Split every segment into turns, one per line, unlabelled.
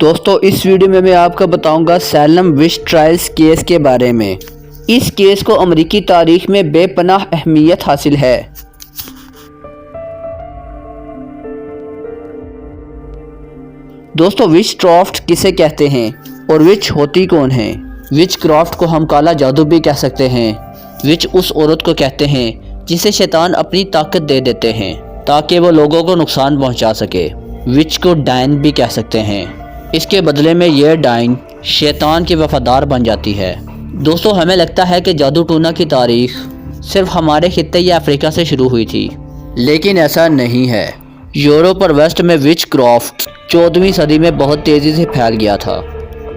دوستو اس ویڈیو میں آپ کو بتاؤں گا سیلم وچ ٹرائلز کیس کے بارے میں۔ اس کیس کو امریکی تاریخ میں بے پناہ اہمیت حاصل ہے۔ دوستو وچ کرافٹ کسے کہتے ہیں اور وچ ہوتی کون ہیں؟ وچ کرافٹ کو ہم کالا جادو بھی کہہ سکتے ہیں۔ وچ اس عورت کو کہتے ہیں جسے شیطان اپنی طاقت دے دیتے ہیں تاکہ وہ لوگوں کو نقصان پہنچا سکے۔ وچ کو ڈائن بھی کہہ سکتے ہیں۔ اس کے بدلے میں یہ ڈائن شیطان کی وفادار بن جاتی ہے۔ دوستو ہمیں لگتا ہے کہ جادو ٹونا کی تاریخ صرف ہمارے خطے یا افریقہ سے شروع ہوئی تھی، لیکن ایسا نہیں ہے۔ یورپ اور ویسٹ میں وچ کرافٹ 14ویں صدی میں بہت تیزی سے پھیل گیا تھا۔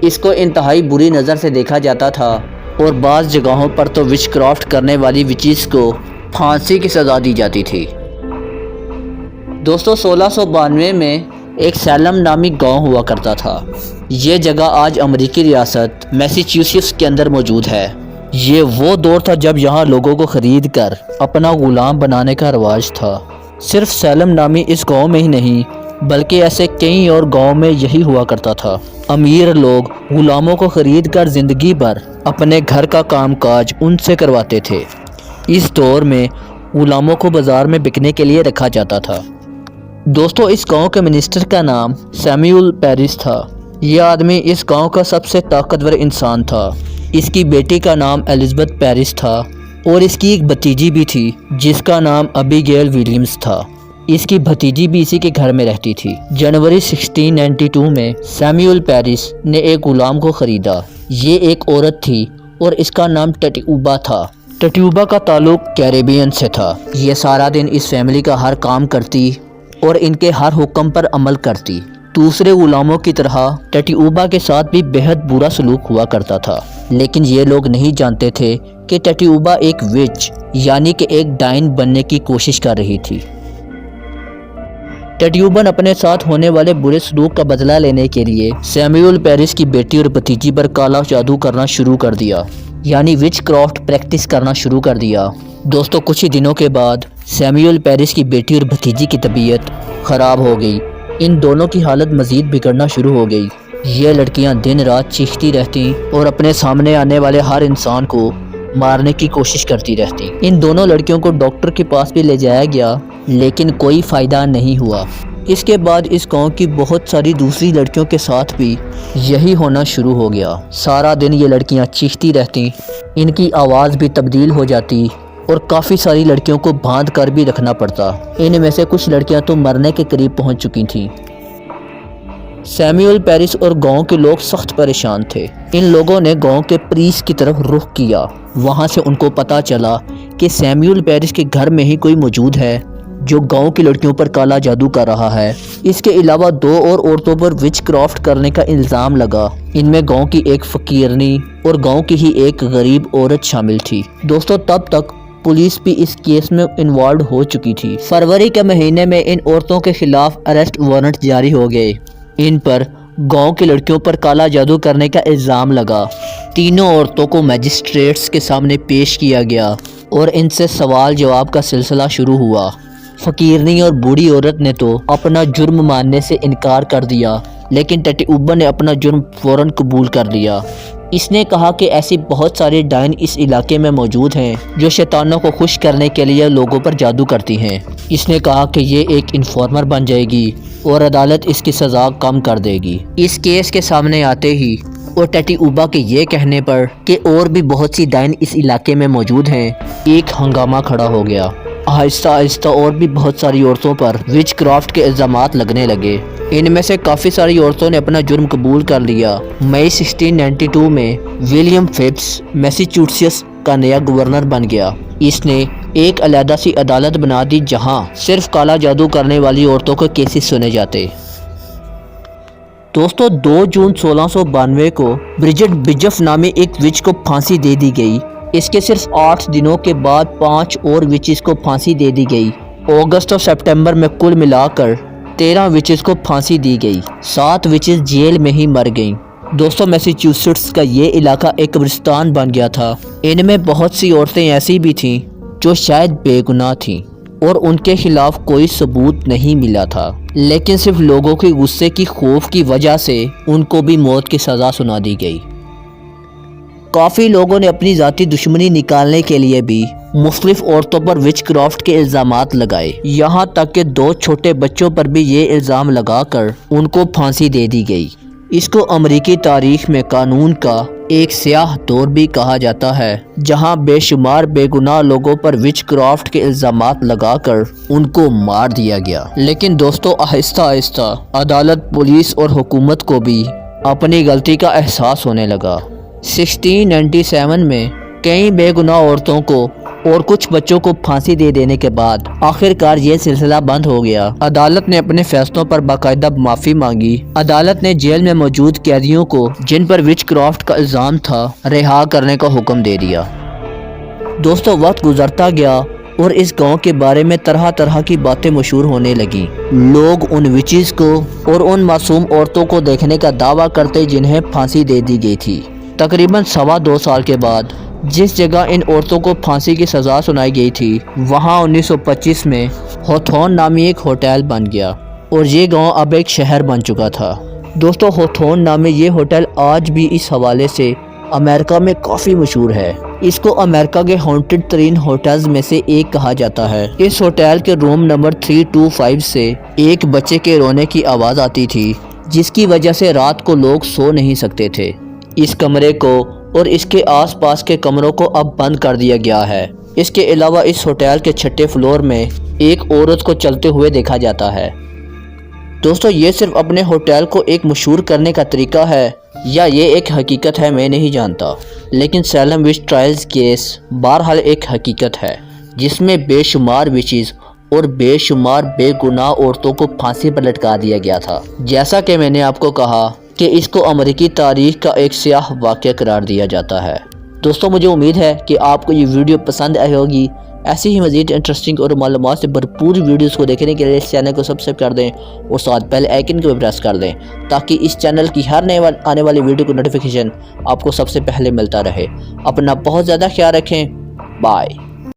اس کو انتہائی بری نظر سے دیکھا جاتا تھا اور بعض جگہوں پر تو وچ کرافٹ کرنے والی وچیز کو پھانسی کی سزا دی جاتی تھی۔ دوستو 1692 میں ایک سیلم نامی گاؤں ہوا کرتا تھا۔ یہ جگہ آج امریکی ریاست میساچیوسیٹس کے اندر موجود ہے۔ یہ وہ دور تھا جب یہاں لوگوں کو خرید کر اپنا غلام بنانے کا رواج تھا۔ صرف سیلم نامی اس گاؤں میں ہی نہیں بلکہ ایسے کئی اور گاؤں میں یہی ہوا کرتا تھا۔ امیر لوگ غلاموں کو خرید کر زندگی بھر اپنے گھر کا کام کاج ان سے کرواتے تھے۔ اس دور میں غلاموں کو بازار میں بکنے کے لیے رکھا جاتا تھا۔ دوستو اس گاؤں کے منسٹر کا نام سیموئل پیرس تھا۔ یہ آدمی اس گاؤں کا سب سے طاقتور انسان تھا۔ اس کی بیٹی کا نام الزبتھ پیرس تھا اور اس کی ایک بھتیجی بھی تھی جس کا نام ابیگیل ولیمز تھا۔ اس کی بھتیجی بھی اسی کے گھر میں رہتی تھی۔ جنوری 1692 میں سیموئل پیرس نے ایک غلام کو خریدا۔ یہ ایک عورت تھی اور اس کا نام ٹٹیوبا تھا۔ ٹٹیوبا کا تعلق کیریبین سے تھا۔ یہ سارا دن اس فیملی کا ہر کام کرتی اور ان کے ہر حکم پر عمل کرتی۔ دوسرے غلاموں کی طرح ٹٹیوبا کے ساتھ بھی بہت برا سلوک ہوا کرتا تھا، لیکن یہ لوگ نہیں جانتے تھے کہ ٹٹیوبا ایک وچ یعنی کہ ایک ڈائن بننے کی کوشش کر رہی تھی۔ ٹٹیوبا نے اپنے ساتھ ہونے والے برے سلوک کا بدلہ لینے کے لیے سیموئل پیرس کی بیٹی اور بھتیجی پر کالا جادو کرنا شروع کر دیا، یعنی وچ کرافٹ پریکٹس کرنا شروع کر دیا۔ دوستو کچھ ہی دنوں کے بعد سیموئل پیرس کی بیٹی اور بھتیجی کی طبیعت خراب ہو گئی۔ ان دونوں کی حالت مزید بگڑنا شروع ہو گئی۔ یہ لڑکیاں دن رات چیختی رہتی اور اپنے سامنے آنے والے ہر انسان کو مارنے کی کوشش کرتی رہتی۔ ان دونوں لڑکیوں کو ڈاکٹر کے پاس بھی لے جایا گیا لیکن کوئی فائدہ نہیں ہوا۔ اس کے بعد اس گاؤں کی بہت ساری دوسری لڑکیوں کے ساتھ بھی یہی ہونا شروع ہو گیا۔ سارا دن یہ لڑکیاں چیختی رہتی، ان کی آواز بھی تبدیل ہو جاتی اور کافی ساری لڑکیوں کو باندھ کر بھی رکھنا پڑتا۔ ان میں سے کچھ لڑکیاں تو مرنے کے قریب پہنچ چکی تھیں۔ سیموئل پیرس اور گاؤں کے لوگ سخت پریشان تھے۔ ان لوگوں نے گاؤں کے پریسٹ کی طرف رخ کیا۔ وہاں سے ان کو پتہ چلا کہ سیموئل پیرس کے گھر میں ہی کوئی موجود ہے جو گاؤں کی لڑکیوں پر کالا جادو کر رہا ہے۔ اس کے علاوہ 2 اور عورتوں پر وچ کرافٹ کرنے کا الزام لگا۔ ان میں گاؤں کی ایک فقیرنی اور گاؤں کی ہی ایک غریب عورت شامل تھی۔ دوستو تب تک پولیس بھی اس کیس میں انوالوڈ ہو چکی تھی۔ فروری کے مہینے میں ان عورتوں کے خلاف اریسٹ وارنٹ جاری ہو گئے۔ ان پر گاؤں کی لڑکیوں پر کالا جادو کرنے کا الزام لگا۔ تینوں عورتوں کو میجسٹریٹس کے سامنے پیش کیا گیا اور ان سے سوال جواب کا سلسلہ شروع ہوا۔ فقیرنی اور بوڑھی عورت نے تو اپنا جرم ماننے سے انکار کر دیا، لیکن ٹٹیوبا نے اپنا جرم فوراً قبول کر لیا۔ اس نے کہا کہ ایسی بہت سارے ڈائن اس علاقے میں موجود ہیں جو شیطانوں کو خوش کرنے کے لیے لوگوں پر جادو کرتی ہیں۔ اس نے کہا کہ یہ ایک انفارمر بن جائے گی اور عدالت اس کی سزا کم کر دے گی۔ اس کیس کے سامنے آتے ہی اور ٹٹیوبا کے یہ کہنے پر کہ اور بھی بہت سی ڈائن اس علاقے میں موجود ہیں، ایک ہنگامہ کھڑا ہو گیا۔ آہستہ آہستہ اور بھی بہت ساری عورتوں پر وچ کرافٹ کے الزامات لگنے لگے۔ ان میں سے کافی ساری عورتوں نے اپنا جرم قبول کر لیا۔ مئی 1692 میں ولیم فپس میساچیوسیٹس کا نیا گورنر بن گیا۔ اس نے ایک علیحدہ سی عدالت بنا دی جہاں صرف کالا جادو کرنے والی عورتوں کے کیسز سنے جاتے۔ دوستو 2 جون 1692 کو برجٹ بجف نامی ایک وچ کو پھانسی دے دی گئی۔ اس کے صرف 8 دنوں کے بعد 5 اور وچز کو پھانسی دے دی گئی۔ اگست اور سپٹمبر میں کل ملا کر 13 وچز کو پھانسی دی گئی۔ 7 وچز جیل میں ہی مر گئیں۔ دوستو میساچیوسیٹس کا یہ علاقہ ایک قبرستان بن گیا تھا۔ ان میں بہت سی عورتیں ایسی بھی تھیں جو شاید بے گناہ تھیں۔ اور ان کے خلاف کوئی ثبوت نہیں ملا تھا، لیکن صرف لوگوں کے غصے کی خوف کی وجہ سے ان کو بھی موت کی سزا سنا دی گئی۔ کافی لوگوں نے اپنی ذاتی دشمنی نکالنے کے لیے بھی مختلف عورتوں پر وچ کرافٹ کے الزامات لگائے، یہاں تک کہ 2 چھوٹے بچوں پر بھی یہ الزام لگا کر ان کو پھانسی دے دی گئی۔ اس کو امریکی تاریخ میں قانون کا ایک سیاہ دور بھی کہا جاتا ہے، جہاں بے شمار بے گناہ لوگوں پر وچ کرافٹ کے الزامات لگا کر ان کو مار دیا گیا۔ لیکن دوستو، آہستہ آہستہ عدالت، پولیس اور حکومت کو بھی اپنی غلطی کا احساس ہونے لگا۔ 1697 میں کئی بے گناہ عورتوں کو اور کچھ بچوں کو پھانسی دے دینے کے بعد آخر کار یہ سلسلہ بند ہو گیا۔ عدالت نے اپنے فیصلوں پر باقاعدہ معافی مانگی۔ عدالت نے جیل میں موجود قیدیوں کو جن پر وچ کرافٹ کا الزام تھا رہا کرنے کا حکم دے دیا۔ دوستو، وقت گزرتا گیا اور اس گاؤں کے بارے میں طرح طرح کی باتیں مشہور ہونے لگیں۔ لوگ ان وچز کو اور ان معصوم عورتوں کو دیکھنے کا دعویٰ کرتے جنہیں پھانسی دے دی گئی تھی۔ تقریباً 2.25 سال کے بعد جس جگہ ان عورتوں کو پھانسی کی سزا سنائی گئی تھی، وہاں 1925 میں ہوتھون نامی ایک ہوٹل بن گیا اور یہ گاؤں اب ایک شہر بن چکا تھا۔ دوستو، ہوتھون نامی یہ ہوٹل آج بھی اس حوالے سے امریکہ میں کافی مشہور ہے۔ اس کو امریکہ کے ہانٹڈ ترین ہوٹلز میں سے ایک کہا جاتا ہے۔ اس ہوٹل کے روم نمبر 325 سے ایک بچے کے رونے کی آواز آتی تھی، جس کی وجہ سے رات کو لوگ سو نہیں سکتے تھے۔ اس کمرے کو اور اس کے آس پاس کے کمروں کو اب بند کر دیا گیا ہے۔ اس کے علاوہ اس ہوٹل کے 6 فلور میں ایک عورت کو چلتے ہوئے دیکھا جاتا ہے۔ دوستو، یہ صرف اپنے ہوٹل کو ایک مشہور کرنے کا طریقہ ہے یا یہ ایک حقیقت ہے میں نہیں جانتا، لیکن سیلم وچ ٹرائلز کیس بہرحال ایک حقیقت ہے جس میں بے شمار وچز اور بے شمار بے گناہ عورتوں کو پھانسی پر لٹکا دیا گیا تھا۔ جیسا کہ میں نے آپ کو کہا کہ اس کو امریکی تاریخ کا ایک سیاہ واقعہ قرار دیا جاتا ہے۔ دوستو، مجھے امید ہے کہ آپ کو یہ ویڈیو پسند آئی ہوگی۔ ایسی ہی مزید انٹرسٹنگ اور معلومات سے بھرپور ویڈیوز کو دیکھنے کے لیے اس چینل کو سبسکرائب کر دیں اور ساتھ بیل آئیکن کو بھی پریس کر دیں تاکہ اس چینل کی ہر آنے والی ویڈیو کو نوٹیفیکیشن آپ کو سب سے پہلے ملتا رہے۔ اپنا بہت زیادہ خیال رکھیں۔ بائے۔